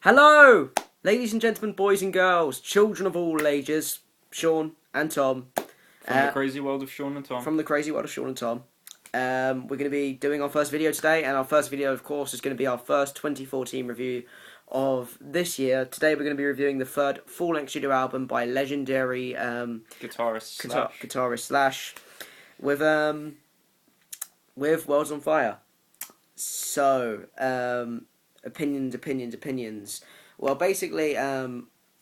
Hello, ladies and gentlemen, boys and girls, children of all ages, Sean and Tom, From the crazy world of Sean and Tom. from the crazy world of Sean and Tom. We're going to be doing our first video today, and our first video, of course, is going to be our first 2014 review of this year. Today, we're going to be reviewing the third full-length studio album by legendary guitarist Slash with Worlds on Fire. So, opinions. Well, basically,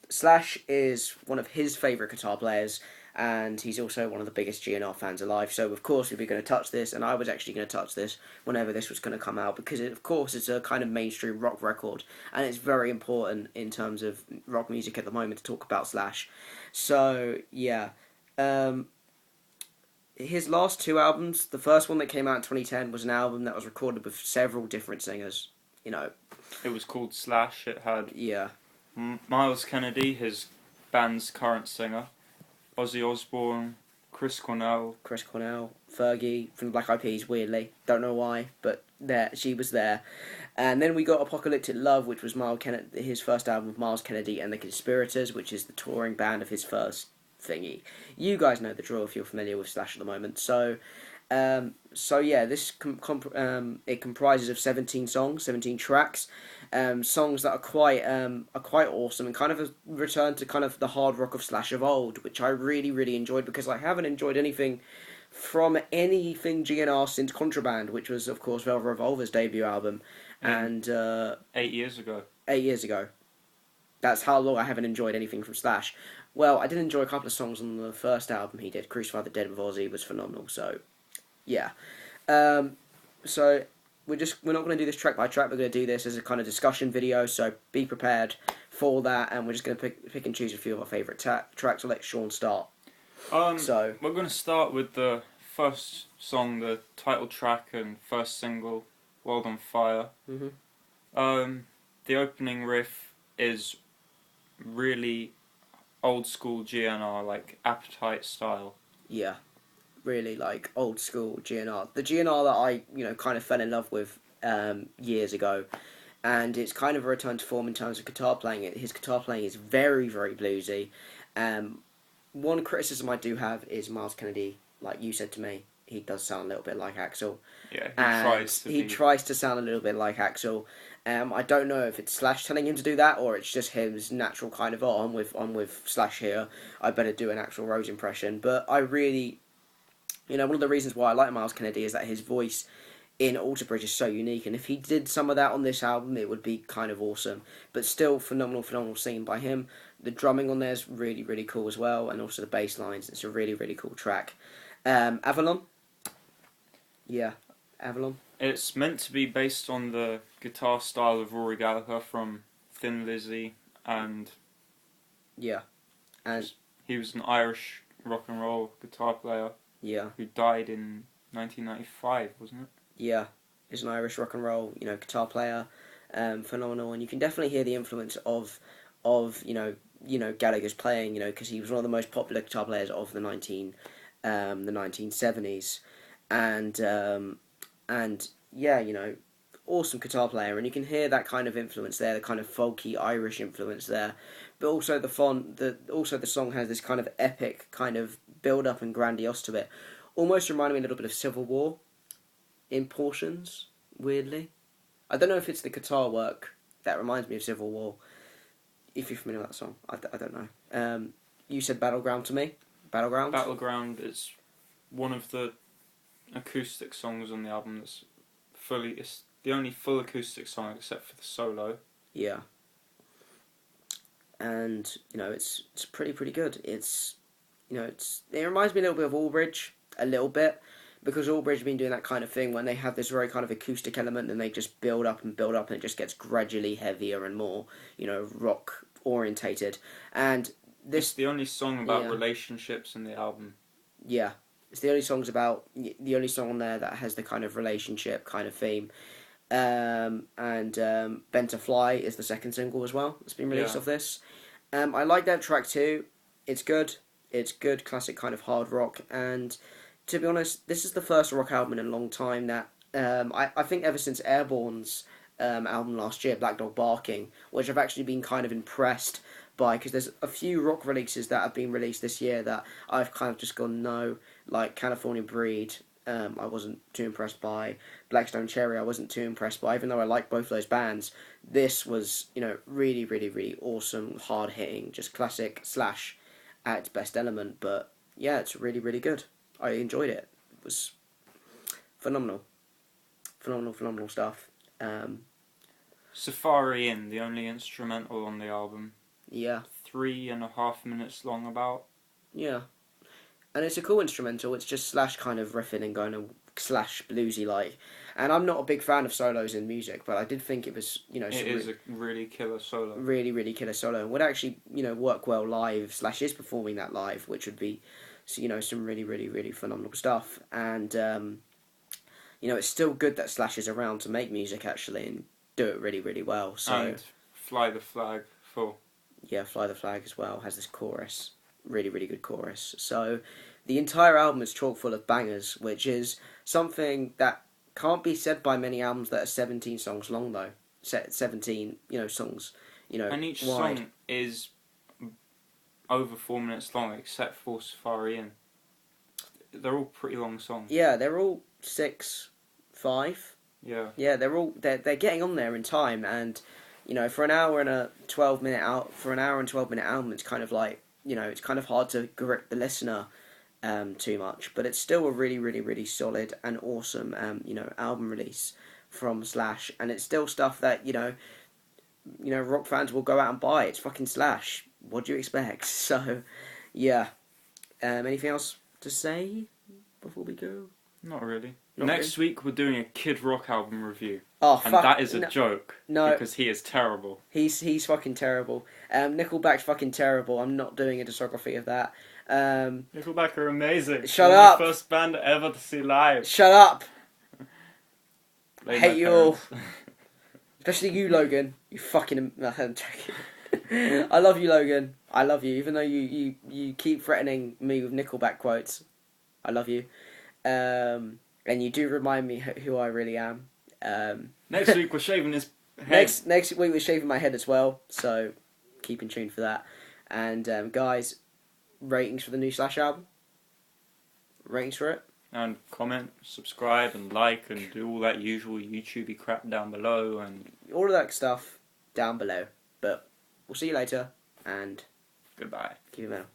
Slash is one of his favourite guitar players, and he's also one of the biggest GNR fans alive. So, of course, we'll be going to touch this, and I was actually going to touch this whenever this was going to come out, because, of course, it's a kind of mainstream rock record, and it's very important in terms of rock music at the moment to talk about Slash. So, yeah. His last two albums, the first one that came out in 2010 was an album that was recorded with several different singers. It was called Slash. It had Yeah. Miles Kennedy, his band's current singer, Ozzy Osbourne, Chris Cornell. Chris Cornell, Fergie from the Black Eyed Peas, weirdly. Don't know why, but she was there. And then we got Apocalyptic Love, which was his first album with Miles Kennedy and the Conspirators, which is the touring band of his first thingy. You guys know the drill if you're familiar with Slash at the moment. So yeah, this it comprises of 17 songs, 17 tracks, songs that are quite awesome and kind of a return to kind of the hard rock of Slash of old, which I really really enjoyed, because I haven't enjoyed anything from anything GNR since Contraband, which was of course Velvet Revolver's debut album, and 8 years ago. 8 years ago. That's how long I haven't enjoyed anything from Slash. Well, I did enjoy a couple of songs on the first album he did. Crucify the Dead with Ozzy was phenomenal. So, yeah. So we're not going to do this track by track. We're going to do this as a kind of discussion video. So be prepared for that, and we're just going to pick and choose a few of our favourite tracks. I'll let Sean start. So we're going to start with the first song, the title track and first single, "World on Fire." Mm-hmm. The opening riff is really old school GNR, like Appetite style. Yeah, really like old school GNR. The GNR that I kind of fell in love with years ago, and it's kind of a return to form in terms of guitar playing. His guitar playing is very very bluesy. One criticism I do have is Miles Kennedy. Like you said to me, he does sound a little bit like Axl. Yeah, he tries to sound a little bit like Axl. I don't know if it's Slash telling him to do that, or it's just his natural kind of, I'm with Slash here, I better do an Axl Rose impression. But I really, one of the reasons why I like Miles Kennedy is that his voice in Alter Bridge is so unique, and if he did some of that on this album, it would be kind of awesome. But still, phenomenal singing by him. The drumming on there is really, really cool as well, and also the bass lines. It's a really, really cool track. Avalon. Yeah, Avalon. It's meant to be based on the guitar style of Rory Gallagher from Thin Lizzy, and yeah, and he was an Irish rock and roll guitar player. Yeah, who died in 1995, wasn't it? Yeah, he's an Irish rock and roll, guitar player, phenomenal, and you can definitely hear the influence of Gallagher's playing, because he was one of the most popular guitar players of the 1970s, and yeah, awesome guitar player, and you can hear that kind of influence there, the kind of folky Irish influence there, but also the song has this kind of epic kind of build up and grandiose to it, almost reminding me a little bit of Civil War in portions, weirdly. I don't know if it's the guitar work that reminds me of Civil War, if you're familiar with that song. I don't know. You said Battleground to me. Battleground is one of the acoustic songs on the album it's the only full acoustic song except for the solo. Yeah. And, it's pretty good. It reminds me a little bit of Allbridge, a little bit, because Allbridge have been doing that kind of thing when they have this very kind of acoustic element, and they just build up, and it just gets gradually heavier and more, rock orientated. And it's the only song about relationships in the album. Yeah, it's the only song on there that has the kind of relationship kind of theme. And Bent to Fly is the second single as well that's been released off this. I like that track too. It's good. It's good classic kind of hard rock, and to be honest, this is the first rock album in a long time that I think ever since Airborne's album last year, Black Dog Barking, which I've actually been kind of impressed by, because there's a few rock releases that have been released this year that I've kind of just gone no, like California Breed. I wasn't too impressed by. Blackstone Cherry, I wasn't too impressed by, even though I like both those bands. This was, really, really, really awesome, hard hitting, just classic Slash at its best element. But yeah, it's really, really good. I enjoyed it. It was phenomenal, phenomenal stuff. Safari Inn, the only instrumental on the album. Yeah. 3.5 minutes long, about. Yeah. And it's a cool instrumental. It's just Slash kind of riffing and going Slash bluesy like. And I'm not a big fan of solos in music, but I did think it was, It is a really killer solo. Really, really killer solo, and would actually, work well live if Slash is performing that live, which would be, some really, really, really phenomenal stuff. And, it's still good that Slash is around to make music, actually, and do it really, really well. So, and Fly the Flag for... Yeah, Fly the Flag as well has this chorus. Really, really good chorus. So, the entire album is chock full of bangers, which is something that can't be said by many albums that are 17 songs long, though. 17, songs, And each wide. song is over 4 minutes long, except for Safari Inn. They're all pretty long songs. Yeah, they're all 6, 5. Yeah. Yeah, they're getting on there in time, and for an hour and 12 minute album, it's kind of like it's kind of hard to grip the listener too much, but it's still a really, really, really solid and awesome album release from Slash, and it's still stuff that rock fans will go out and buy. It's fucking Slash. What do you expect? So, yeah. Anything else to say before we go? Not really. Not Next week we're doing a Kid Rock album review. Oh, And fuck. that is a joke. No. Because he is terrible. He's fucking terrible. Nickelback's fucking terrible. I'm not doing a discography of that. Nickelback are amazing. Shut They're up. the first band ever to see live. Shut up. Blame Hate my you all. parents. Especially you, Logan. You fucking... No, I'm joking. I love you, Logan. I love you. Even though you keep threatening me with Nickelback quotes. I love you. And you do remind me who I really am. Next week we're shaving his head. Next week we're shaving my head as well. So keep in tune for that. And guys, ratings for the new Slash album? Ratings for it? And comment, subscribe, and like, and do all that usual YouTubey crap down below. And All of that stuff down below. But we'll see you later. And goodbye. keep it metal.